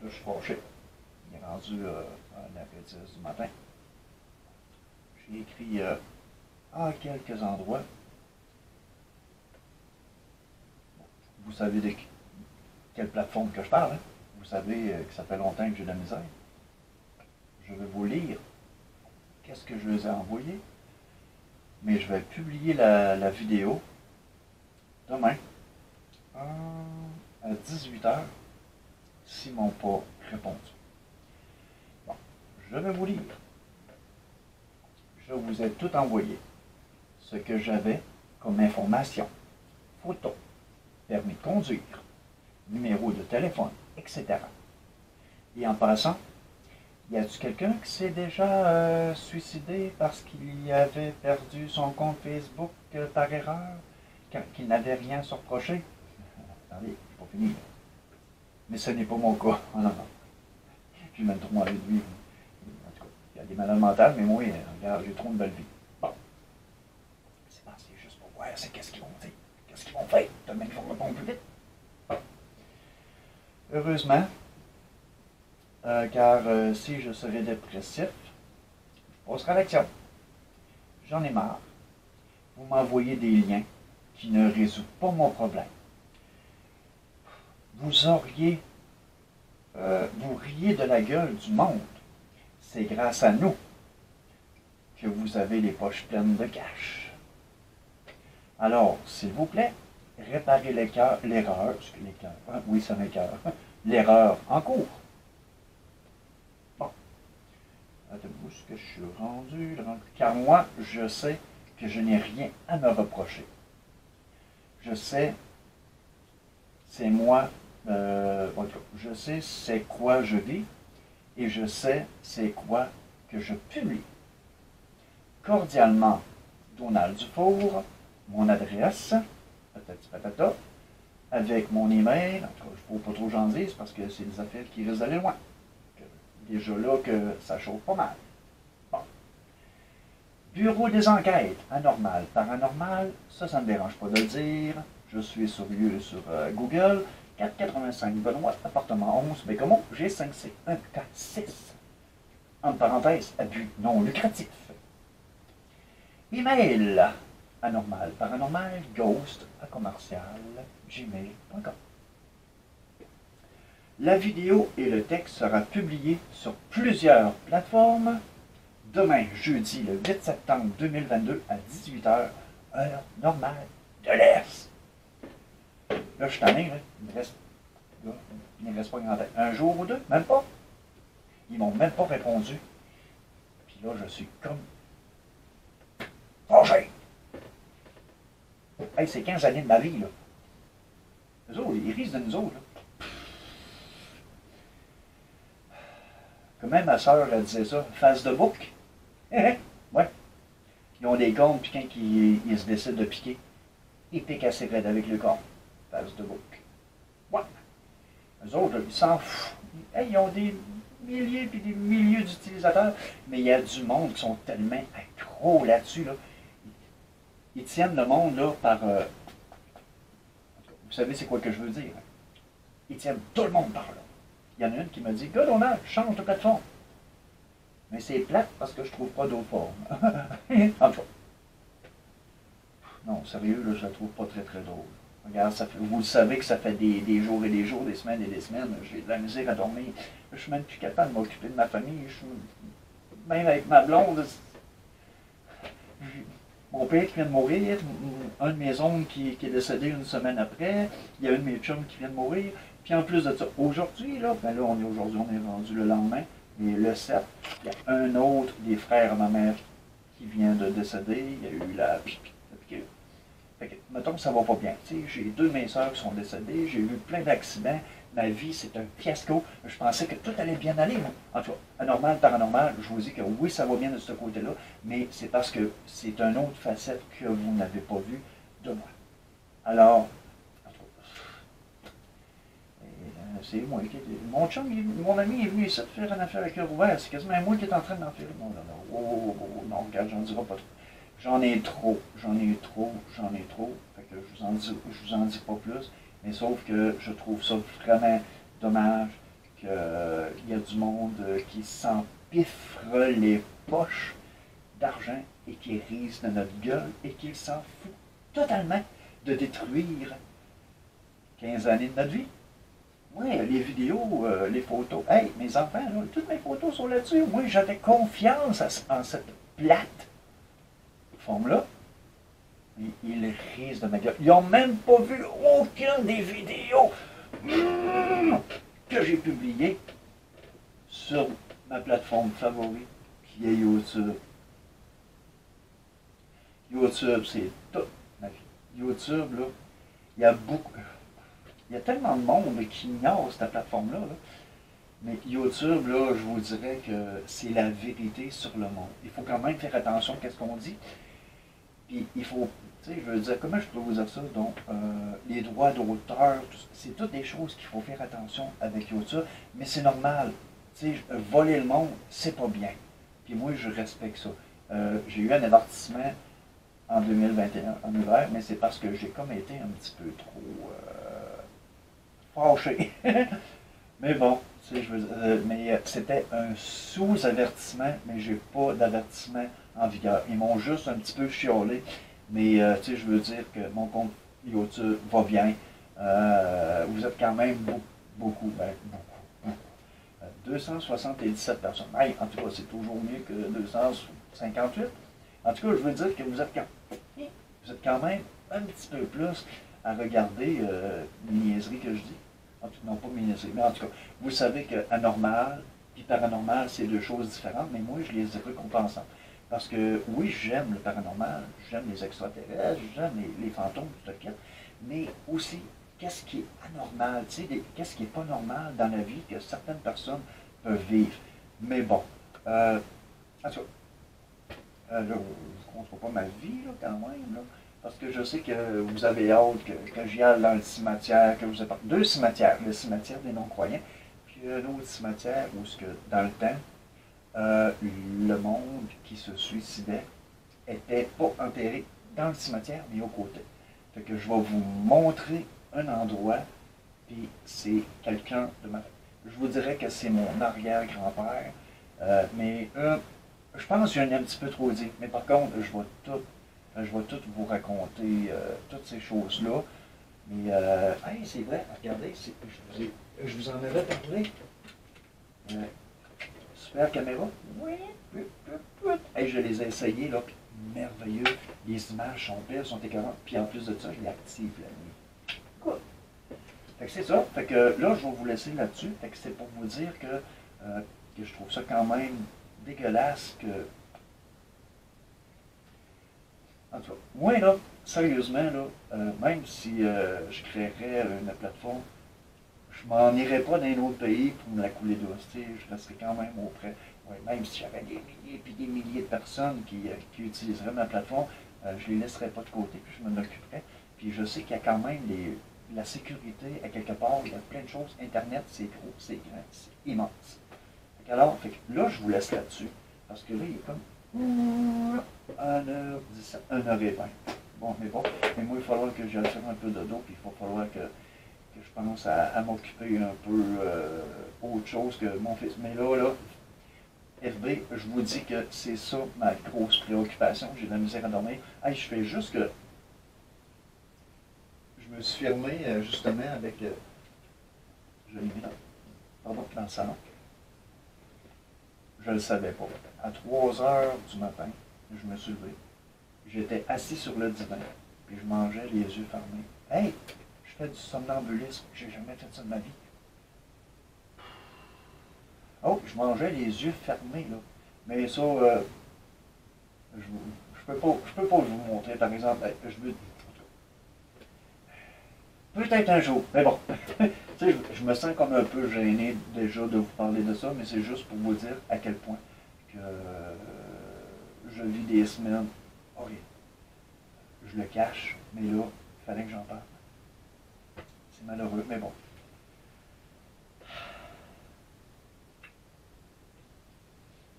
Là, je suis fâché. Il est rendu à 9h10 du matin. J'ai écrit à quelques endroits. Vous savez de quelle plateforme que je parle, hein? Vous savez que ça fait longtemps que j'ai de la misère. Je vais vous lire qu'est-ce que je les ai envoyés, mais je vais publier la vidéo demain à 18h s'ils ne m'ont pas répondu. Bon, je vais vous lire. Je vous ai tout envoyé ce que j'avais comme information, photos, permis de conduire, numéro de téléphone, etc. Et en passant, y a-t-il quelqu'un qui s'est déjà suicidé parce qu'il avait perdu son compte Facebook par erreur, qu'il n'avait rien se reprocher? Attendez, c'est pas fini. Mais ce n'est pas mon cas. Oh, non, non. J'ai même trop envie de vivre. En tout cas, il y a des malades mentales, mais moi, regarde, j'ai trop une belle vie. Bon. C'est juste pour voir, c'est qu'est-ce qu'ils vont dire. Qu'est-ce qu'ils vont faire? Tellement qu'ils vont répondre plus vite. Bon. Heureusement, car si je serais dépressif, je passerai à l'action. J'en ai marre. Vous m'envoyez des liens qui ne résolvent pas mon problème. Vous auriez, vous riez de la gueule du monde. C'est grâce à nous que vous avez les poches pleines de cash. Alors, s'il vous plaît, réparez l'erreur, oui, ça m'écoeure, l'erreur en cours. Bon, attendez-vous ce que je suis rendu, car moi, je sais que je n'ai rien à me reprocher. Je sais, c'est moi, je sais c'est quoi je vis et je sais c'est quoi que je publie. Cordialement, Donald Dufour, mon adresse, patati patata, avec mon email, en tout cas, il ne faut pas trop j'en dise parce que c'est des affaires qui risquent d'aller loin. Déjà là que ça chauffe pas mal. Bon. Bureau des enquêtes, anormal, paranormal, ça ne me dérange pas de le dire. Je suis sur Google, 485 Benoît, appartement 11, Bécomo, G5C, 1K6. En parenthèse, abus non lucratif. Email, anormal, paranormal, ghost, à commercial, gmail.com. La vidéo et le texte sera publié sur plusieurs plateformes demain, jeudi, le 8 septembre 2022 à 18h, heure normale de l'Est. Là, je suis tanné, là. Il ne reste pas grand temps. Un jour ou deux, même pas. Ils m'ont même pas répondu. Puis là, je suis comme fâché. Hey, c'est 15 années de ma vie, là. Eux autres, ils risent de nous autres, là. Comment ma soeur, elle disait ça? Face de bouc? Ouais. Ils ont des cornes, puis quand ils se décident de piquer, ils piquent assez raide avec le corps. Face de bouc. Ouais. Eux autres, ils s'en foutent. Hey, ils ont des milliers et des milliers d'utilisateurs, mais il y a du monde qui sont tellement accros là-dessus, là. Ils tiennent le monde, là, par... vous savez c'est quoi que je veux dire? Ils tiennent tout le monde par là. Il y en a une qui me dit, « Gars, Donald, change de plateforme. » Mais c'est plate parce que je trouve pas d'autre forme. En tout cas. Non, sérieux, là, je la trouve pas très très drôle. Regarde, vous le savez que ça fait des jours et des jours, des semaines et des semaines. J'ai de la misère à dormir. Je suis même plus capable de m'occuper de ma famille. Même avec ma blonde. Mon père qui vient de mourir, un de mes oncles qui est décédé une semaine après, il y a un de mes chums qui vient de mourir, puis en plus de ça, aujourd'hui, là, ben là, on est rendu le lendemain, mais le 7, il y a un autre des frères à ma mère qui vient de décéder, il y a eu la piqûre. Fait que, mettons que ça va pas bien. J'ai deux de mes soeurs qui sont décédées, j'ai eu plein d'accidents, ma vie c'est un fiasco. Je pensais que tout allait bien aller. En tout cas, anormal, paranormal, je vous dis que oui, ça va bien de ce côté-là, mais c'est parce que c'est une autre facette que vous n'avez pas vue de moi. Alors, en tout cas, c'est moi qui... Mon chum, mon ami est venu ici de faire une affaire à cœur ouvert. C'est quasiment moi qui est en train d'en faire. Non, non, non, non, regarde, j'en dirai pas trop. J'en ai trop. Fait que je vous en dis pas plus. Mais sauf que je trouve ça vraiment dommage que du monde qui s'empiffre les poches d'argent et qui rise de notre gueule et qui s'en fout totalement de détruire 15 années de notre vie. Oui, les vidéos, les photos. Hey, mes enfants, là, toutes mes photos sont là-dessus. Moi, j'avais confiance en cette plate forme-là. Ils risent de ma gueule. Ils n'ont même pas vu aucune des vidéos que j'ai publiées sur ma plateforme favorite, qui est YouTube. YouTube, c'est toute ma vie. YouTube, là, il y a beaucoup. Il y a tellement de monde qui ignore cette plateforme-là. Là. Mais YouTube, là, je vous dirais que c'est la vérité sur le monde. Il faut quand même faire attention à ce qu'on dit. Puis il faut, tu sais, je veux dire, comment je peux vous dire ça? Donc, les droits d'auteur, c'est toutes des choses qu'il faut faire attention avec YouTube. Mais c'est normal. Tu sais, voler le monde, c'est pas bien. Puis moi, je respecte ça. J'ai eu un avertissement en 2021, en hiver, mais c'est parce que j'ai comme été un petit peu trop fâché. Mais bon, tu sais, mais c'était un sous-avertissement, mais j'ai pas d'avertissement en vigueur. Ils m'ont juste un petit peu chiolé, mais tu sais, je veux dire que mon compte YouTube va bien. Vous êtes quand même beaucoup. 277 personnes. Hey, en tout cas, c'est toujours mieux que 258. En tout cas, je veux dire que vous êtes quand même un petit peu plus à regarder les niaiseries que je dis. En tout cas, non, pas mes niaiseries, mais en tout cas, vous savez que anormal et paranormal, c'est deux choses différentes, mais moi, je les recoupe ensemble. Parce que oui, j'aime le paranormal, j'aime les extraterrestres, j'aime les fantômes, tout ça, mais aussi, qu'est-ce qui est anormal, tu sais, qu'est-ce qui n'est pas normal dans la vie que certaines personnes peuvent vivre. Mais bon, en tout cas, là, je ne compte pas ma vie, là, quand même, là, parce que je sais que vous avez hâte que j'y aille dans le cimetière, que vous avez deux cimetières, le cimetière des non-croyants, puis un autre cimetière où, dans le temps, le monde qui se suicidait n'était pas enterré dans le cimetière, mais au côté. Fait que je vais vous montrer un endroit, puis c'est quelqu'un de ma... Je vous dirais que c'est mon arrière-grand-père, mais je pense que j'en ai un petit peu trop dit. Mais par contre, je vais tout vous raconter toutes ces choses-là. Mais, hey, c'est vrai, regardez, je vous en avais parlé. Super caméra. Oui. Hey, je les ai essayés, là, puis merveilleux. Les images sont belles, sont écœurantes. Puis en plus de ça, je l'active la nuit. Cool. Fait que c'est ça. Fait que là, je vais vous laisser là-dessus. Fait que c'est pour vous dire que je trouve ça quand même dégueulasse que... En tout cas, moi, là, sérieusement, là, même si je créerais une plateforme, je m'en irais pas dans un autre pays pour me la couler douce. Je resterais quand même auprès. Ouais, même si j'avais des milliers et des milliers de personnes qui utiliseraient ma plateforme, je ne les laisserais pas de côté, puis je m'en occuperais. Puis je sais qu'il y a quand même la sécurité à quelque part, il y a plein de choses. Internet, c'est gros, c'est grand, c'est immense. Alors, là, je vous laisse là-dessus, parce que là, il est comme 1h17, 1h20. Bon, mais bon, mais moi, il va falloir que j'aille faire un peu de dos, puis il va falloir que je pense à m'occuper un peu autre chose que mon fils. Mais là, FB, je vous dis que c'est ça ma grosse préoccupation. J'ai de la misère à dormir. Hey, je fais juste que je me suis fermé justement avec... je l'ai mis dans le salon. Je ne le savais pas. À 3 heures du matin, je me suis levé. J'étais assis sur le divan, puis je mangeais les yeux fermés. Hey! Je fais du somnambulisme. J'ai jamais fait ça de ma vie. Oh, je mangeais les yeux fermés, là. Mais ça, je peux pas vous montrer, par exemple. Peut-être un jour, mais bon. Tu sais, je me sens comme un peu gêné déjà de vous parler de ça, mais c'est juste pour vous dire à quel point que je vis des semaines horribles. Je le cache, mais là, il fallait que j'en parle. C'est malheureux, mais bon.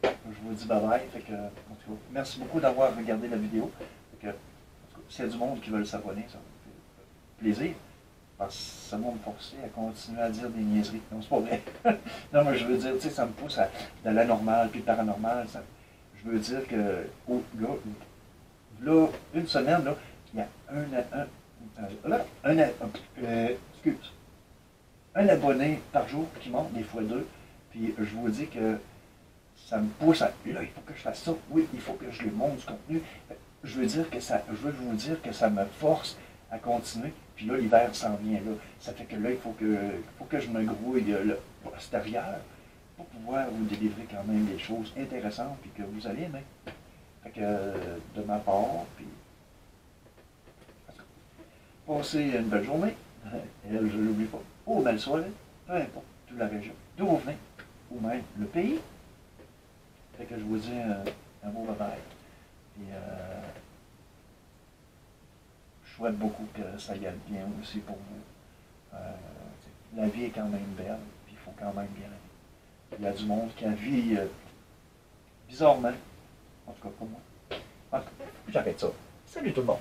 Je vous dis bye-bye. Merci beaucoup d'avoir regardé la vidéo. S'il y a du monde qui veut s'abonner, ça me fait plaisir. parce que ça va me forcer à continuer à dire des niaiseries. Non, c'est pas vrai. Non, mais je veux dire, tu sais, ça me pousse à de l'anormal puis le paranormal. Je veux dire que, là, une semaine, là, il y a excuse, un abonné par jour qui monte, des fois deux. Puis je vous dis que ça me pousse à, là, il faut que je fasse ça. Oui, il faut que je lui montre du contenu. Je veux dire que ça, je veux vous dire que ça me force à continuer. Puis là, l'hiver s'en vient là. Ça fait que là, il faut que je me grouille le postérieur pour pouvoir vous délivrer quand même des choses intéressantes puis que vous allez aimer. Fait que de ma part, puis passez une belle journée. Elle, je ne l'oublie pas. Ou belle soirée, peu importe, toute la région. D'où vous venez, ou même le pays. Fait que je vous dis un beau bye-bye. Puis je souhaite beaucoup que ça y aille bien aussi pour vous. La vie est quand même belle, puis il faut quand même bien la vivre. Il y a du monde qui a vie bizarrement. En tout cas, pour moi. En tout cas, j'arrête ça. Salut tout le monde.